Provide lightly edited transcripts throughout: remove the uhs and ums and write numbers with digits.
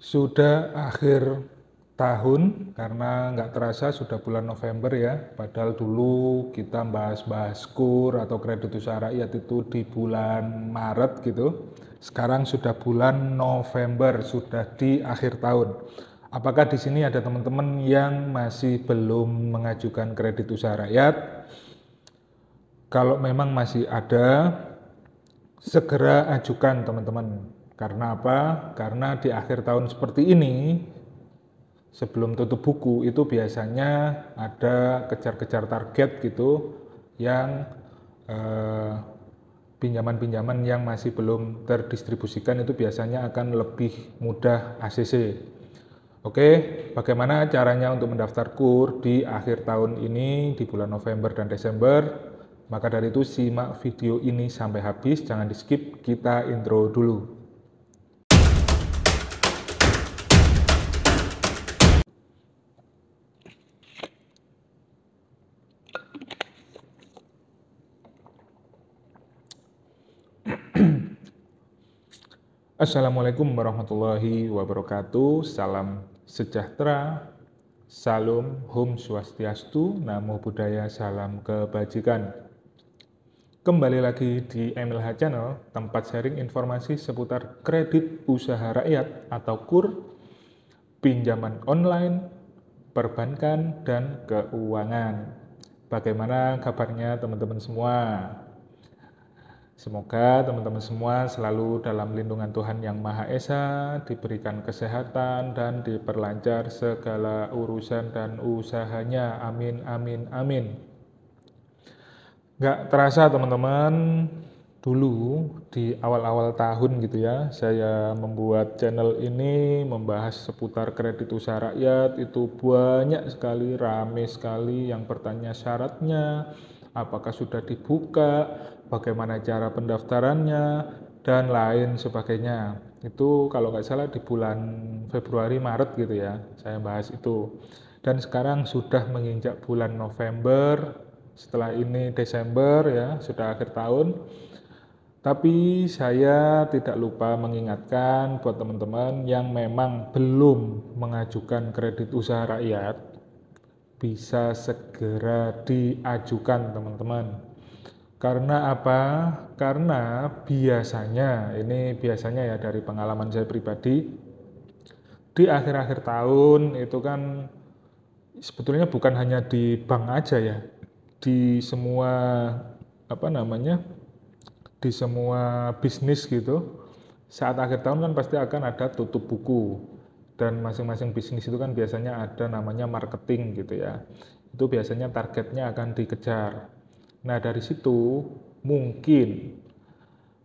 Sudah akhir tahun, karena nggak terasa sudah bulan November ya. Padahal dulu kita bahas-bahas KUR atau kredit usaha rakyat itu di bulan Maret gitu. Sekarang sudah bulan November, sudah di akhir tahun. Apakah di sini ada teman-teman yang masih belum mengajukan kredit usaha rakyat? Kalau memang masih ada, segera ajukan teman-teman. Karena apa? Karena di akhir tahun seperti ini, sebelum tutup buku itu biasanya ada kejar-kejar target gitu yang pinjaman-pinjaman yang masih belum terdistribusikan itu biasanya akan lebih mudah ACC. Oke, bagaimana caranya untuk mendaftar KUR di akhir tahun ini di bulan November dan Desember? Maka dari itu simak video ini sampai habis, jangan di skip, kita intro dulu. Assalamualaikum warahmatullahi wabarakatuh. Salam sejahtera, salam Om Swastiastu, Namo Buddhaya, salam kebajikan. Kembali lagi di MLH Channel, tempat sharing informasi seputar kredit usaha rakyat atau KUR, pinjaman online, perbankan, dan keuangan. Bagaimana kabarnya teman-teman semua? Semoga teman-teman semua selalu dalam lindungan Tuhan Yang Maha Esa, diberikan kesehatan dan diperlancar segala urusan dan usahanya. Amin, amin, amin. Nggak terasa teman-teman, dulu di awal-awal tahun gitu ya, saya membuat channel ini membahas seputar kredit usaha rakyat. Itu banyak sekali, rame sekali yang bertanya syaratnya, apakah sudah dibuka, bagaimana cara pendaftarannya, dan lain sebagainya. Itu kalau nggak salah di bulan Februari Maret gitu ya, saya bahas itu. Dan sekarang sudah menginjak bulan November, setelah ini Desember ya, sudah akhir tahun. Tapi saya tidak lupa mengingatkan buat teman-teman yang memang belum mengajukan kredit usaha rakyat, bisa segera diajukan teman-teman. Karena apa? Karena biasanya ya dari pengalaman saya pribadi, di akhir-akhir tahun itu kan sebetulnya bukan hanya di bank aja ya, di semua di semua bisnis gitu. Saat akhir tahun kan pasti akan ada tutup buku, dan masing-masing bisnis itu kan biasanya ada namanya marketing gitu ya. Itu biasanya targetnya akan dikejar. Nah, dari situ mungkin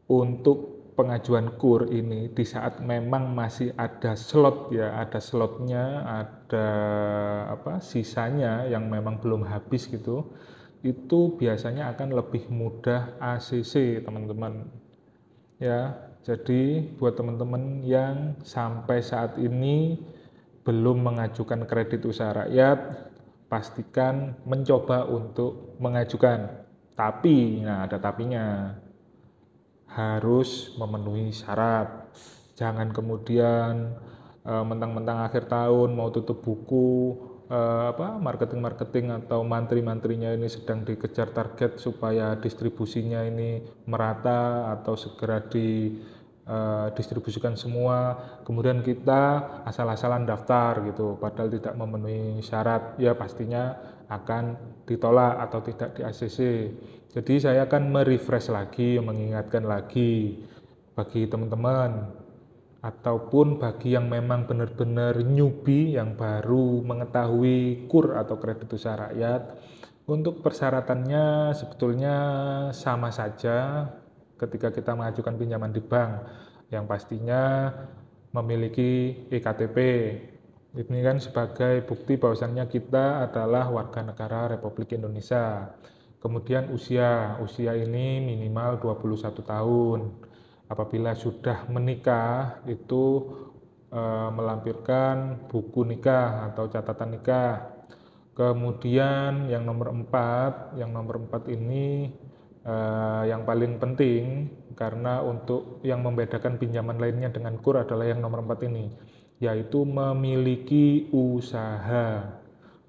untuk pengajuan KUR ini di saat memang masih ada slot ya, ada slotnya, ada sisanya yang memang belum habis gitu, itu biasanya akan lebih mudah ACC teman-teman ya. Jadi buat teman-teman yang sampai saat ini belum mengajukan kredit usaha rakyat, pastikan mencoba untuk mengajukan. Tapi, nah ada tapinya, harus memenuhi syarat. Jangan kemudian mentang-mentang akhir tahun mau tutup buku, marketing-marketing atau mantri-mantrinya ini sedang dikejar target supaya distribusinya ini merata atau segera didistribusikan semua, kemudian kita asal-asalan daftar gitu, padahal tidak memenuhi syarat, ya pastinya akan ditolak atau tidak di ACC. Jadi saya akan merefresh lagi, mengingatkan lagi bagi teman-teman ataupun bagi yang memang benar-benar newbie yang baru mengetahui KUR atau kredit usaha rakyat. Untuk persyaratannya sebetulnya sama saja ketika kita mengajukan pinjaman di bank, yang pastinya memiliki EKTP. Ini kan sebagai bukti bahwasannya kita adalah warga negara Republik Indonesia. Kemudian usia ini minimal 21 tahun. Apabila sudah menikah itu melampirkan buku nikah atau catatan nikah. Kemudian yang nomor 4 ini yang paling penting, karena untuk yang membedakan pinjaman lainnya dengan KUR adalah yang nomor 4 ini. yaitu memiliki usaha.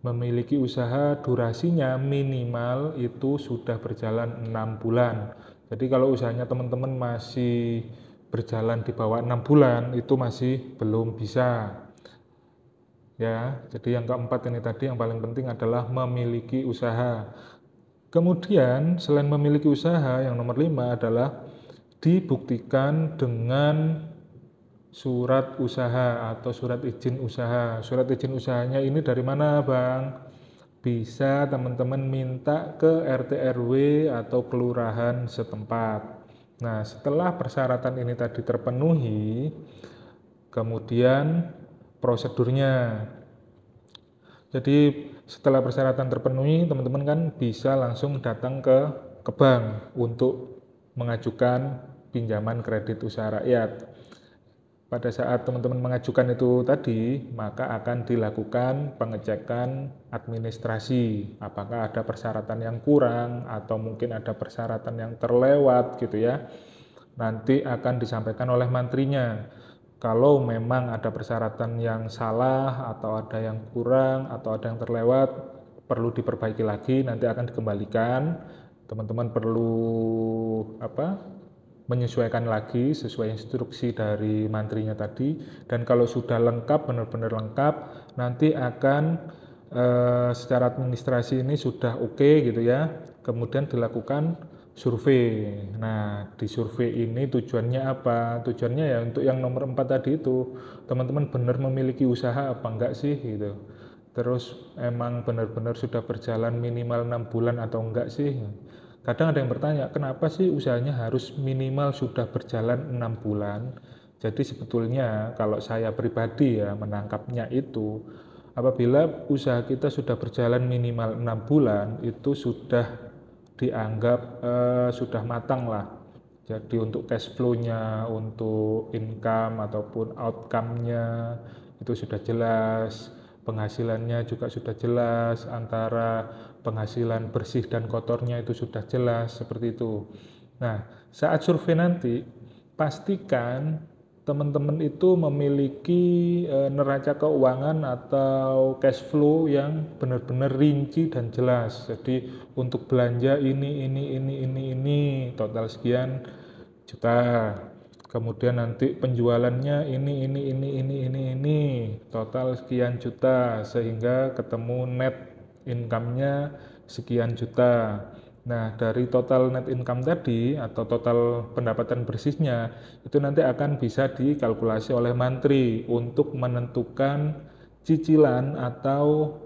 Memiliki usaha durasinya minimal itu sudah berjalan 6 bulan. Jadi kalau usahanya teman-teman masih berjalan di bawah 6 bulan itu masih belum bisa. Ya, jadi yang keempat ini tadi yang paling penting adalah memiliki usaha. Kemudian selain memiliki usaha, yang nomor 5 adalah dibuktikan dengan surat usaha atau surat izin usaha. Surat izin usahanya ini dari mana, Bang? Bisa teman-teman minta ke RT RW atau kelurahan setempat. Nah, setelah persyaratan ini tadi terpenuhi, kemudian prosedurnya. Jadi setelah persyaratan terpenuhi, teman-teman kan bisa langsung datang ke bank untuk mengajukan pinjaman kredit usaha rakyat. Pada saat teman-teman mengajukan itu tadi, maka akan dilakukan pengecekan administrasi. Apakah ada persyaratan yang kurang atau mungkin ada persyaratan yang terlewat gitu ya. Nanti akan disampaikan oleh mantrinya. Kalau memang ada persyaratan yang salah atau ada yang kurang atau ada yang terlewat, perlu diperbaiki lagi, nanti akan dikembalikan. Teman-teman perlu menyesuaikan lagi sesuai instruksi dari mantrinya tadi. Dan kalau sudah lengkap, benar-benar lengkap, nanti akan secara administrasi ini sudah oke gitu ya, kemudian dilakukan survei. Nah, di survei ini tujuannya apa? Tujuannya ya untuk yang nomor 4 tadi itu, teman-teman benar memiliki usaha apa enggak sih gitu. Terus emang benar-benar sudah berjalan minimal 6 bulan atau enggak sih? Kadang ada yang bertanya, kenapa sih usahanya harus minimal sudah berjalan 6 bulan? Jadi sebetulnya kalau saya pribadi ya menangkapnya itu, apabila usaha kita sudah berjalan minimal 6 bulan, itu sudah dianggap sudah matang lah. Jadi untuk cash flow-nya, untuk income ataupun outcome-nya itu sudah jelas. Penghasilannya juga sudah jelas, antara penghasilan bersih dan kotornya itu sudah jelas, seperti itu. Nah, saat survei nanti, pastikan teman-teman itu memiliki neraca keuangan atau cash flow yang benar-benar rinci dan jelas. Jadi untuk belanja ini, total sekian juta. Kemudian nanti penjualannya ini, total sekian juta, sehingga ketemu net income-nya sekian juta. Nah, dari total net income tadi atau total pendapatan bersihnya itu nanti akan bisa dikalkulasi oleh mantri untuk menentukan cicilan atau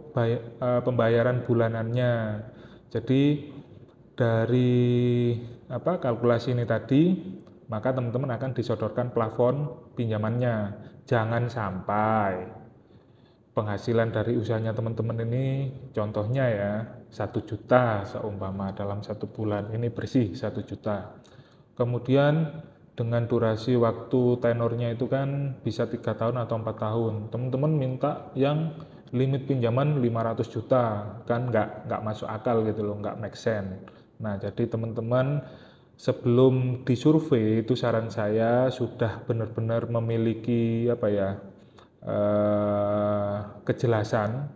pembayaran bulanannya. Jadi dari kalkulasi ini tadi, maka teman-teman akan disodorkan plafon pinjamannya. Jangan sampai penghasilan dari usahanya teman-teman ini, contohnya ya 1 juta seumpama dalam 1 bulan, ini bersih 1 juta. Kemudian dengan durasi waktu tenornya itu kan bisa 3 tahun atau 4 tahun. Teman-teman minta yang limit pinjaman 500 juta, kan nggak masuk akal gitu loh, nggak make sense. Nah, jadi teman-teman sebelum disurvei itu saran saya sudah benar-benar memiliki kejelasan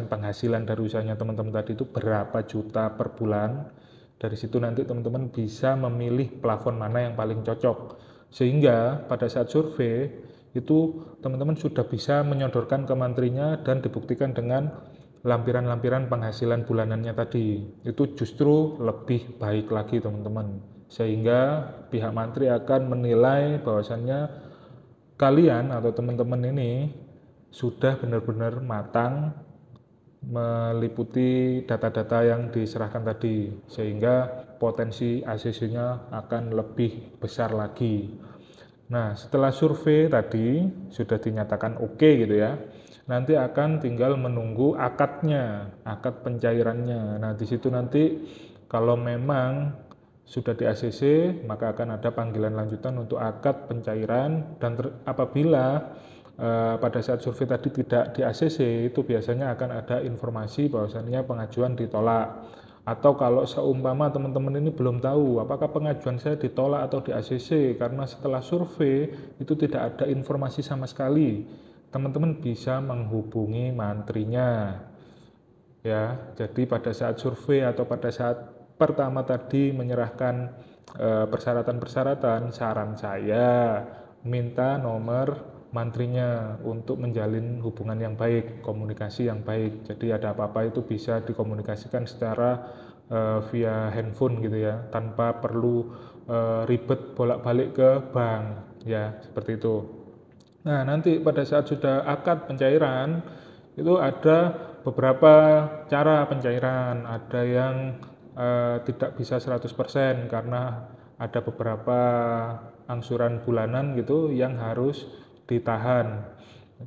penghasilan dari usahanya teman-teman tadi itu berapa juta per bulan. Dari situ nanti teman-teman bisa memilih plafon mana yang paling cocok, sehingga pada saat survei itu teman-teman sudah bisa menyodorkan ke mantrinya dan dibuktikan dengan lampiran-lampiran penghasilan bulanannya tadi. Itu justru lebih baik lagi teman-teman, sehingga pihak mantri akan menilai bahwasannya kalian atau teman-teman ini sudah benar-benar matang meliputi data-data yang diserahkan tadi, sehingga potensi ACC-nya akan lebih besar lagi. Nah, setelah survei tadi sudah dinyatakan oke gitu ya, nanti akan tinggal menunggu akadnya, akad pencairannya. Nah, di situ nanti kalau memang sudah di ACC, maka akan ada panggilan lanjutan untuk akad pencairan. Dan apabila pada saat survei tadi tidak di ACC, itu biasanya akan ada informasi bahwasannya pengajuan ditolak. Atau kalau seumpama teman-teman ini belum tahu apakah pengajuan saya ditolak atau di ACC, karena setelah survei itu tidak ada informasi sama sekali. teman-teman bisa menghubungi mantrinya. Ya, jadi pada saat survei atau pada saat pertama tadi menyerahkan persyaratan-persyaratan, saran saya minta nomor mantrinya untuk menjalin hubungan yang baik, komunikasi yang baik. Jadi ada apa-apa itu bisa dikomunikasikan secara via handphone gitu ya, tanpa perlu ribet bolak-balik ke bank, ya seperti itu. Nah, nanti pada saat sudah akad pencairan, itu ada beberapa cara pencairan. Ada yang tidak bisa 100% karena ada beberapa angsuran bulanan gitu yang harus ditahan.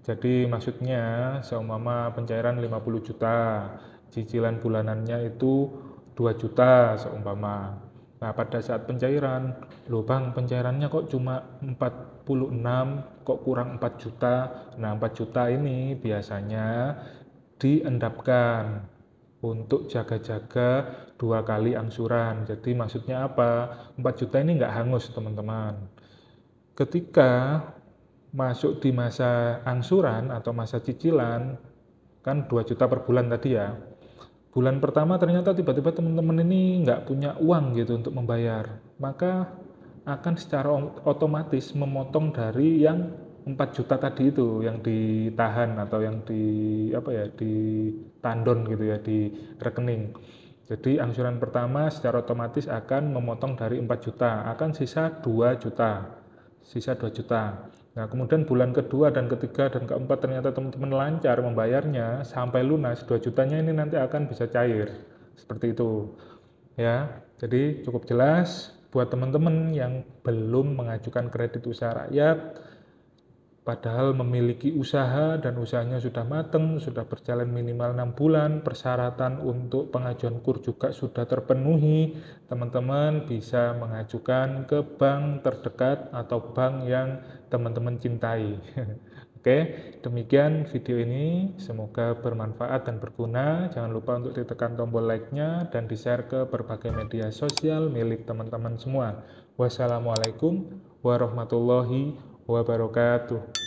Jadi maksudnya seumpama pencairan 50 juta, cicilan bulanannya itu 2 juta seumpama. Nah, pada saat pencairan, loh Bang, pencairannya kok cuma 46, kok kurang 4 juta. Nah, 4 juta ini biasanya diendapkan untuk jaga-jaga 2 kali angsuran. Jadi maksudnya apa? 4 juta ini nggak hangus, teman-teman. Ketika masuk di masa angsuran atau masa cicilan, kan 2 juta per bulan tadi ya. Bulan pertama ternyata tiba-tiba teman-teman ini nggak punya uang gitu untuk membayar, maka akan secara otomatis memotong dari yang 4 juta tadi itu yang ditahan atau yang ditandon gitu ya di rekening. Jadi angsuran pertama secara otomatis akan memotong dari 4 juta, akan sisa 2 juta. Sisa 2 juta. Nah, kemudian bulan kedua dan ketiga dan keempat ternyata teman-teman lancar membayarnya sampai lunas, 2 jutanya ini nanti akan bisa cair. Seperti itu. Ya, jadi cukup jelas buat teman-teman yang belum mengajukan kredit usaha rakyat, padahal memiliki usaha dan usahanya sudah matang, sudah berjalan minimal 6 bulan, persyaratan untuk pengajuan KUR juga sudah terpenuhi, teman-teman bisa mengajukan ke bank terdekat atau bank yang teman-teman cintai. Oke, demikian video ini, semoga bermanfaat dan berguna. Jangan lupa untuk ditekan tombol like-nya dan di-share ke berbagai media sosial milik teman-teman semua. Wassalamualaikum warahmatullahi wabarakatuh.